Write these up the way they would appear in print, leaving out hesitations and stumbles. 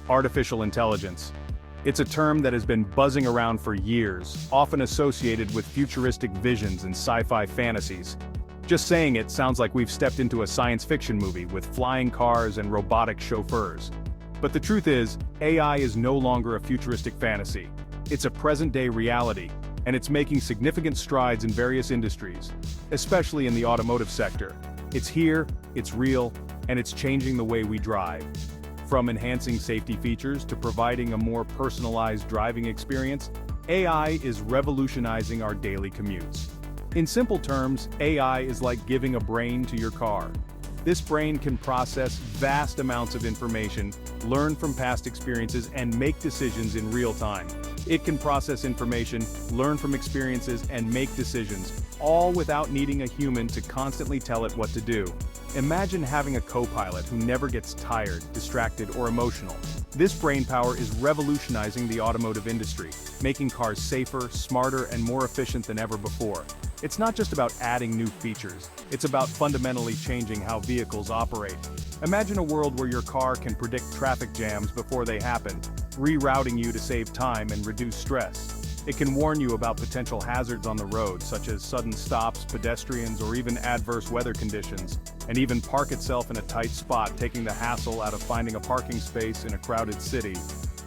Artificial intelligence. It's a term that has been buzzing around for years, often associated with futuristic visions and sci-fi fantasies. Just saying it sounds like we've stepped into a science fiction movie with flying cars and robotic chauffeurs. But the truth is, AI is no longer a futuristic fantasy. It's a present-day reality, and it's making significant strides in various industries, especially in the automotive sector. It's here, it's real, and it's changing the way we drive. From enhancing safety features to providing a more personalized driving experience, AI is revolutionizing our daily commutes. In simple terms, AI is like giving a brain to your car. This brain can process vast amounts of information, learn from past experiences, and make decisions in real time. It can process information, learn from experiences, and make decisions, all without needing a human to constantly tell it what to do. Imagine having a co-pilot who never gets tired, distracted, or emotional. This brainpower is revolutionizing the automotive industry, making cars safer, smarter, and more efficient than ever before. It's not just about adding new features, it's about fundamentally changing how vehicles operate. Imagine a world where your car can predict traffic jams before they happen, rerouting you to save time and reduce stress. It can warn you about potential hazards on the road, such as sudden stops, pedestrians, or even adverse weather conditions, and even park itself in a tight spot, taking the hassle out of finding a parking space in a crowded city.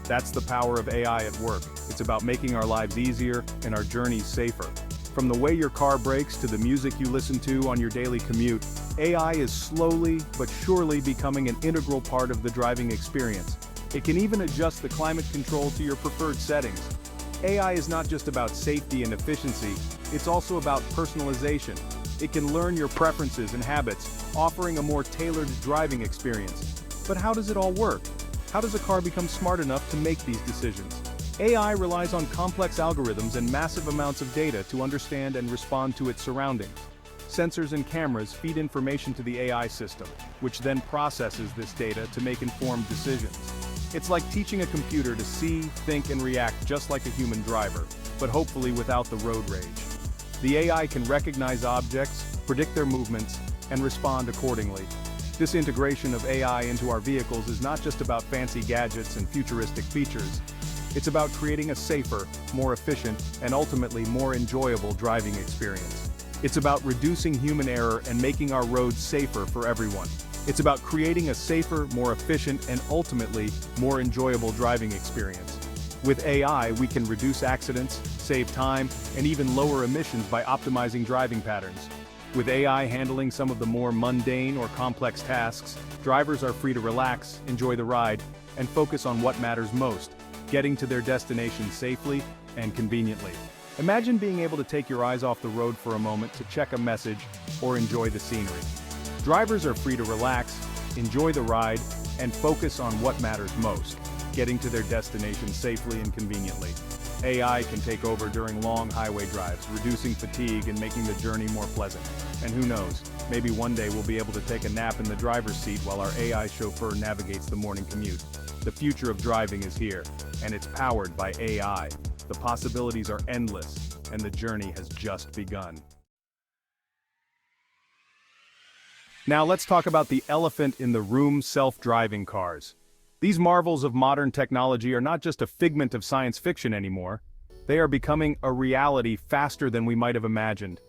That's the power of AI at work. It's about making our lives easier and our journeys safer. From the way your car brakes to the music you listen to on your daily commute, AI is slowly but surely becoming an integral part of the driving experience. It can even adjust the climate control to your preferred settings. AI is not just about safety and efficiency, it's also about personalization. It can learn your preferences and habits, offering a more tailored driving experience. But how does it all work? How does a car become smart enough to make these decisions? AI relies on complex algorithms and massive amounts of data to understand and respond to its surroundings. Sensors and cameras feed information to the AI system, which then processes this data to make informed decisions. It's like teaching a computer to see, think, and react just like a human driver, but hopefully without the road rage. The AI can recognize objects, predict their movements, and respond accordingly. This integration of AI into our vehicles is not just about fancy gadgets and futuristic features. It's about creating a safer, more efficient, and ultimately more enjoyable driving experience. It's about reducing human error and making our roads safer for everyone. It's about creating a safer, more efficient, and ultimately more enjoyable driving experience. With AI, we can reduce accidents, save time, and even lower emissions by optimizing driving patterns. With AI handling some of the more mundane or complex tasks, drivers are free to relax, enjoy the ride, and focus on what matters most, getting to their destination safely and conveniently. Imagine being able to take your eyes off the road for a moment to check a message or enjoy the scenery. Drivers are free to relax, enjoy the ride, and focus on what matters most, getting to their destination safely and conveniently. AI can take over during long highway drives, reducing fatigue and making the journey more pleasant. And who knows, maybe one day we'll be able to take a nap in the driver's seat while our AI chauffeur navigates the morning commute. The future of driving is here, and it's powered by AI. The possibilities are endless, and the journey has just begun. Now let's talk about the elephant in the room: self-driving cars. These marvels of modern technology are not just a figment of science fiction anymore. They are becoming a reality faster than we might have imagined.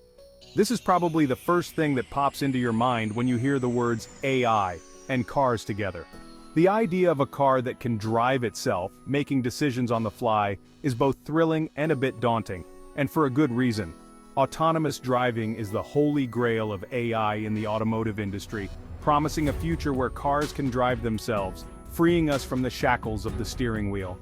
This is probably the first thing that pops into your mind when you hear the words AI and cars together. The idea of a car that can drive itself, making decisions on the fly, is both thrilling and a bit daunting, and for a good reason. Autonomous driving is the holy grail of AI in the automotive industry, promising a future where cars can drive themselves, freeing us from the shackles of the steering wheel.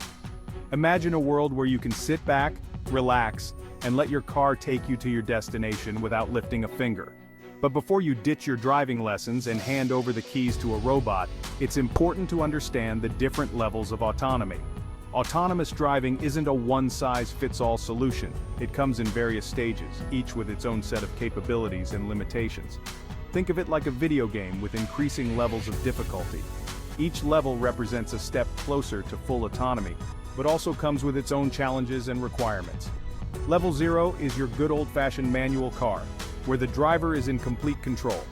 Imagine a world where you can sit back, relax, and let your car take you to your destination without lifting a finger. But before you ditch your driving lessons and hand over the keys to a robot, it's important to understand the different levels of autonomy. Autonomous driving isn't a one-size-fits-all solution. It comes in various stages, each with its own set of capabilities and limitations. Think of it like a video game with increasing levels of difficulty. Each level represents a step closer to full autonomy, but also comes with its own challenges and requirements. Level 0 is your good old-fashioned manual car, where the driver is in complete control.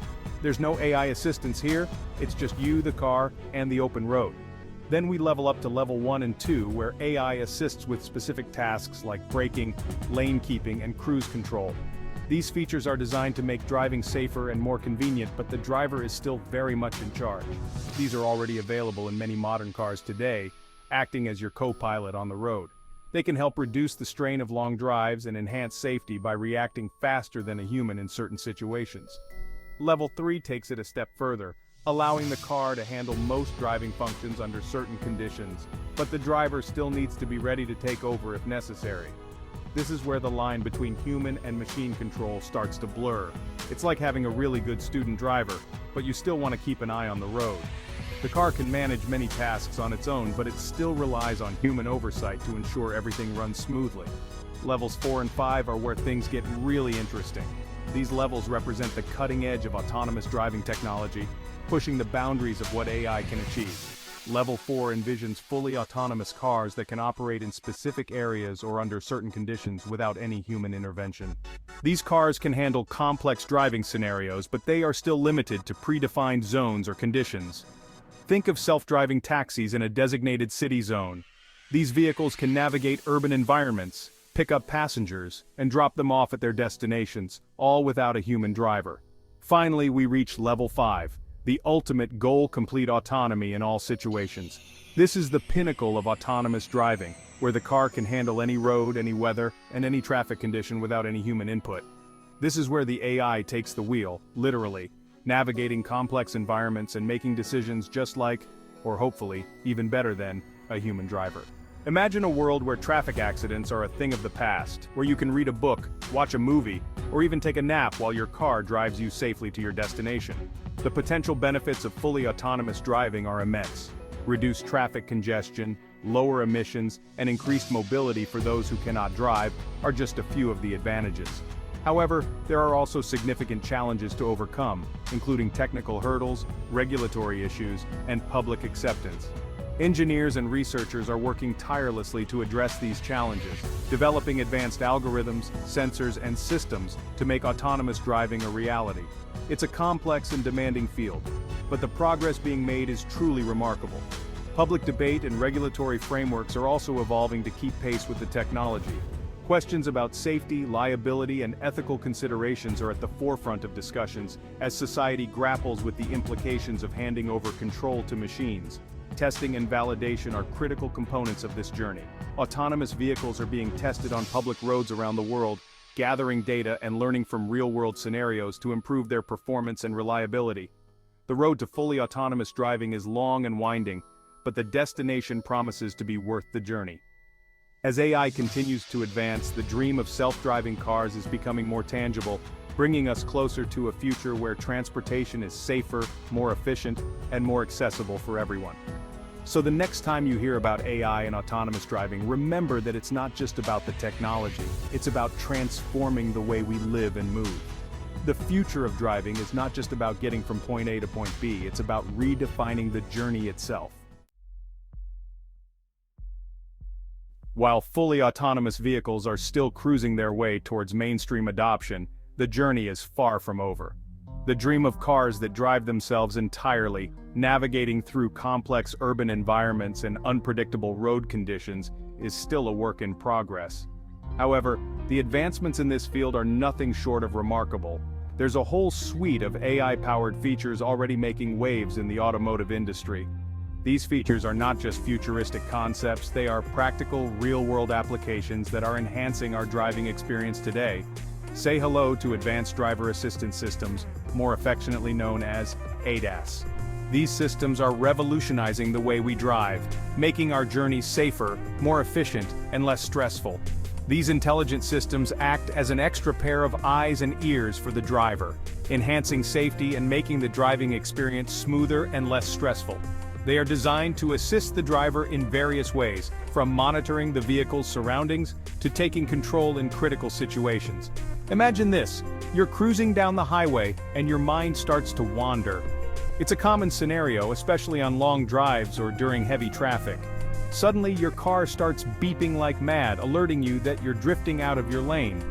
There's no AI assistance here, it's just you, the car, and the open road. Then we level up to level 1 and 2, where AI assists with specific tasks like braking, lane keeping, and cruise control. These features are designed to make driving safer and more convenient, but the driver is still very much in charge. These are already available in many modern cars today, acting as your co-pilot on the road. They can help reduce the strain of long drives and enhance safety by reacting faster than a human in certain situations. Level 3 takes it a step further, allowing the car to handle most driving functions under certain conditions, but the driver still needs to be ready to take over if necessary. This is where the line between human and machine control starts to blur. It's like having a really good student driver, but you still want to keep an eye on the road. The car can manage many tasks on its own, but it still relies on human oversight to ensure everything runs smoothly. Levels 4 and 5 are where things get really interesting. These levels represent the cutting edge of autonomous driving technology, pushing the boundaries of what AI can achieve. Level 4 envisions fully autonomous cars that can operate in specific areas or under certain conditions without any human intervention. These cars can handle complex driving scenarios, but they are still limited to predefined zones or conditions. Think of self-driving taxis in a designated city zone. These vehicles can navigate urban environments, pick up passengers, and drop them off at their destinations, all without a human driver. Finally, we reach Level 5, the ultimate goal-complete autonomy in all situations. This is the pinnacle of autonomous driving, where the car can handle any road, any weather, and any traffic condition without any human input. This is where the AI takes the wheel, literally, navigating complex environments and making decisions just like, or hopefully, even better than, a human driver. Imagine a world where traffic accidents are a thing of the past, where you can read a book, watch a movie, or even take a nap while your car drives you safely to your destination. The potential benefits of fully autonomous driving are immense. Reduced traffic congestion, lower emissions, and increased mobility for those who cannot drive are just a few of the advantages. However, there are also significant challenges to overcome, including technical hurdles, regulatory issues, and public acceptance. Engineers and researchers are working tirelessly to address these challenges, developing advanced algorithms, sensors, and systems to make autonomous driving a reality. It's a complex and demanding field, but the progress being made is truly remarkable. Public debate and regulatory frameworks are also evolving to keep pace with the technology. Questions about safety, liability, and ethical considerations are at the forefront of discussions as society grapples with the implications of handing over control to machines. Testing and validation are critical components of this journey. Autonomous vehicles are being tested on public roads around the world, gathering data and learning from real-world scenarios to improve their performance and reliability. The road to fully autonomous driving is long and winding, but the destination promises to be worth the journey. As AI continues to advance, the dream of self-driving cars is becoming more tangible, bringing us closer to a future where transportation is safer, more efficient, and more accessible for everyone. So the next time you hear about AI and autonomous driving, remember that it's not just about the technology, it's about transforming the way we live and move. The future of driving is not just about getting from point A to point B, it's about redefining the journey itself. While fully autonomous vehicles are still cruising their way towards mainstream adoption, the journey is far from over. The dream of cars that drive themselves entirely, navigating through complex urban environments and unpredictable road conditions, is still a work in progress. However, the advancements in this field are nothing short of remarkable. There's a whole suite of AI-powered features already making waves in the automotive industry. These features are not just futuristic concepts, they are practical, real-world applications that are enhancing our driving experience today. Say hello to Advanced Driver Assistance Systems, more affectionately known as ADAS. These systems are revolutionizing the way we drive, making our journeys safer, more efficient, and less stressful. These intelligent systems act as an extra pair of eyes and ears for the driver, enhancing safety and making the driving experience smoother and less stressful. They are designed to assist the driver in various ways, from monitoring the vehicle's surroundings to taking control in critical situations. Imagine this, you're cruising down the highway and your mind starts to wander. It's a common scenario, especially on long drives or during heavy traffic. Suddenly your car starts beeping like mad, alerting you that you're drifting out of your lane.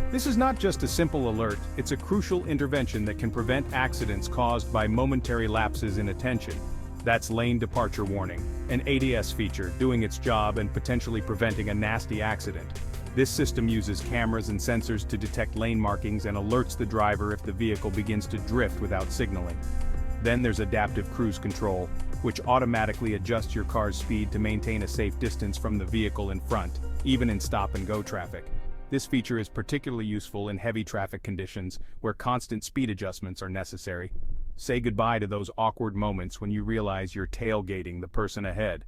This is not just a simple alert, it's a crucial intervention that can prevent accidents caused by momentary lapses in attention. That's lane departure warning, an ADS feature doing its job and potentially preventing a nasty accident. This system uses cameras and sensors to detect lane markings and alerts the driver if the vehicle begins to drift without signaling. Then there's adaptive cruise control, which automatically adjusts your car's speed to maintain a safe distance from the vehicle in front, even in stop-and-go traffic. This feature is particularly useful in heavy traffic conditions where constant speed adjustments are necessary. Say goodbye to those awkward moments when you realize you're tailgating the person ahead.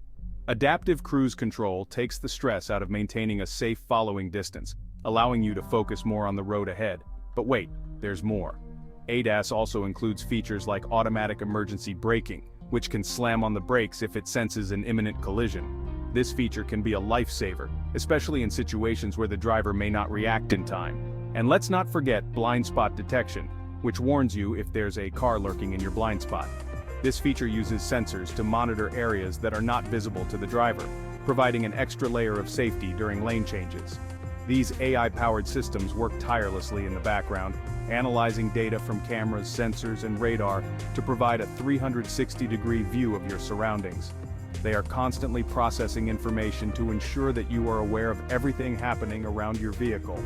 Adaptive cruise control takes the stress out of maintaining a safe following distance, allowing you to focus more on the road ahead. But wait, there's more. ADAS also includes features like automatic emergency braking, which can slam on the brakes if it senses an imminent collision. This feature can be a lifesaver, especially in situations where the driver may not react in time. And let's not forget blind spot detection, which warns you if there's a car lurking in your blind spot. This feature uses sensors to monitor areas that are not visible to the driver, providing an extra layer of safety during lane changes. These AI-powered systems work tirelessly in the background, analyzing data from cameras, sensors, and radar to provide a 360-degree view of your surroundings. They are constantly processing information to ensure that you are aware of everything happening around your vehicle.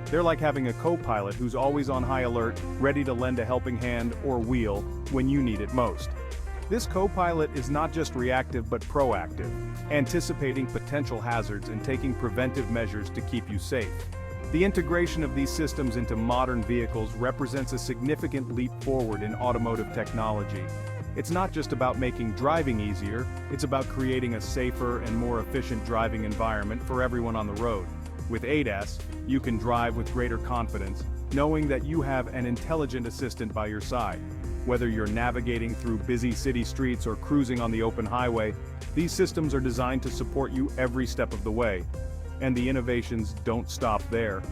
They're like having a co-pilot who's always on high alert, ready to lend a helping hand or wheel when you need it most. This co-pilot is not just reactive but proactive, anticipating potential hazards and taking preventive measures to keep you safe. The integration of these systems into modern vehicles represents a significant leap forward in automotive technology. It's not just about making driving easier, it's about creating a safer and more efficient driving environment for everyone on the road. With ADAS, you can drive with greater confidence, knowing that you have an intelligent assistant by your side. Whether you're navigating through busy city streets or cruising on the open highway, these systems are designed to support you every step of the way. And the innovations don't stop there.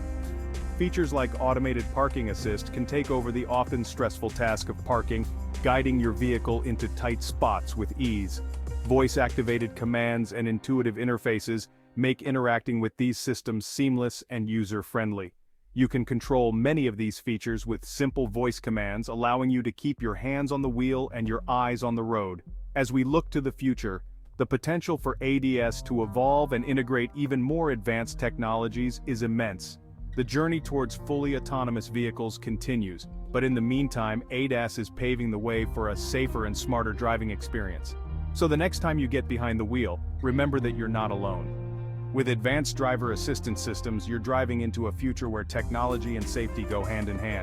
Features like automated parking assist can take over the often stressful task of parking, guiding your vehicle into tight spots with ease. Voice-activated commands and intuitive interfaces make interacting with these systems seamless and user-friendly. You can control many of these features with simple voice commands, allowing you to keep your hands on the wheel and your eyes on the road. As we look to the future, the potential for ADS to evolve and integrate even more advanced technologies is immense. The journey towards fully autonomous vehicles continues, but in the meantime, ADAS is paving the way for a safer and smarter driving experience. So the next time you get behind the wheel, remember that you're not alone. With advanced driver assistance systems, you're driving into a future where technology and safety go hand in hand.